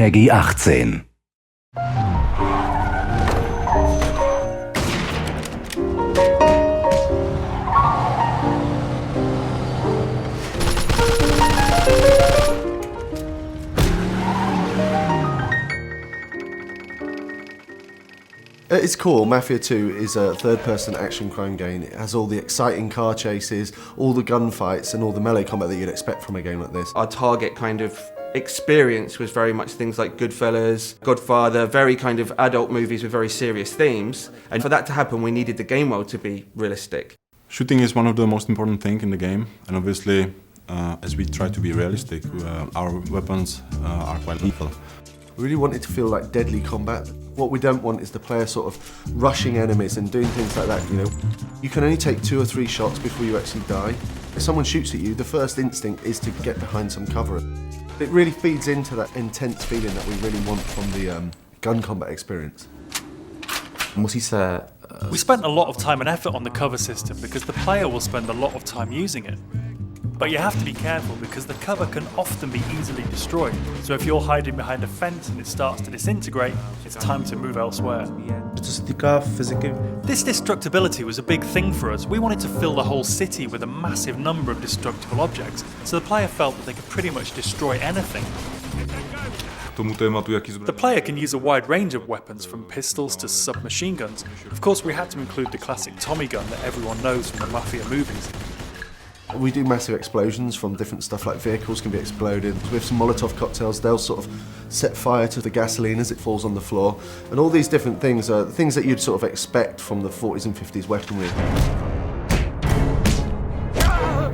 PEGI 18. At its core, Mafia 2 is a third-person action crime game. It has all the exciting car chases, all the gunfights and all the melee combat that you'd expect from a game like this. Our target kind of experience was very much things like Goodfellas, Godfather, very kind of adult movies with very serious themes. And for that to happen, we needed the game world to be realistic. Shooting is one of the most important things in the game, and obviously, as we try to be realistic, our weapons are quite lethal. We really wanted to feel like deadly combat. What we don't want is the player sort of rushing enemies and doing things like that, you know. You can only take 2 or 3 shots before you actually die. If someone shoots at you, the first instinct is to get behind some cover. It really feeds into that intense feeling that we really want from the gun combat experience. We spent a lot of time and effort on the cover system because the player will spend a lot of time using it. But you have to be careful because the cover can often be easily destroyed. So if you're hiding behind a fence and it starts to disintegrate, it's time to move elsewhere. This destructibility was a big thing for us. We wanted to fill the whole city with a massive number of destructible objects, so the player felt that they could pretty much destroy anything. The player can use a wide range of weapons, from pistols to submachine guns. Of course, we had to include the classic Tommy gun that everyone knows from the Mafia movies. We do massive explosions from different stuff, like vehicles can be exploded. With some Molotov cocktails, they'll sort of set fire to the gasoline as it falls on the floor. And all these different things are things that you'd sort of expect from the 40s and 50s weaponry.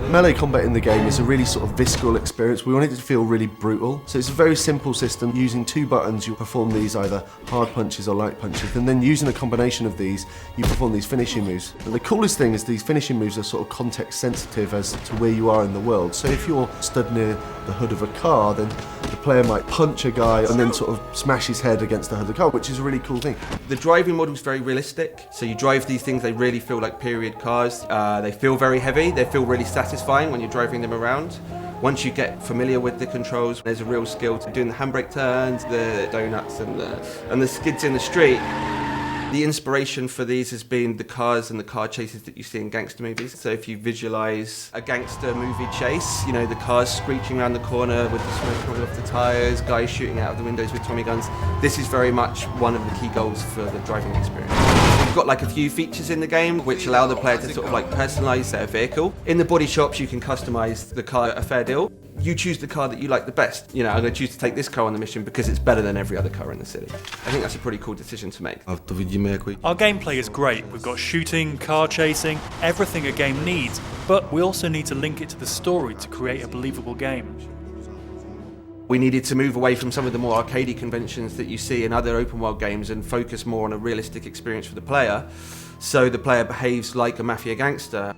Melee combat in the game is a really sort of visceral experience. We wanted it to feel really brutal. So it's a very simple system. Using 2 buttons, you perform these either hard punches or light punches. And then using a combination of these, you perform these finishing moves. And the coolest thing is these finishing moves are sort of context sensitive as to where you are in the world. So if you're stood near the hood of a car, then the player might punch a guy and then sort of smash his head against the hood of the car, which is a really cool thing. The driving model is very realistic. So you drive these things, they really feel like period cars. They feel very heavy, they feel really satisfying when you're driving them around. Once you get familiar with the controls, there's a real skill to doing the handbrake turns, the donuts and the skids in the street. The inspiration for these has been the cars and the car chases that you see in gangster movies. So if you visualise a gangster movie chase, you know, the cars screeching around the corner with the smoke coming off the tyres, guys shooting out of the windows with Tommy guns, this is very much one of the key goals for the driving experience. We've got like a few features in the game which allow the player to sort of like personalise their vehicle. In the body shops you can customise the car a fair deal. You choose the car that you like the best. You know, I'm going to choose to take this car on the mission because it's better than every other car in the city. I think that's a pretty cool decision to make. Our gameplay is great. We've got shooting, car chasing, everything a game needs, but we also need to link it to the story to create a believable game. We needed to move away from some of the more arcadey conventions that you see in other open world games and focus more on a realistic experience for the player, so the player behaves like a mafia gangster.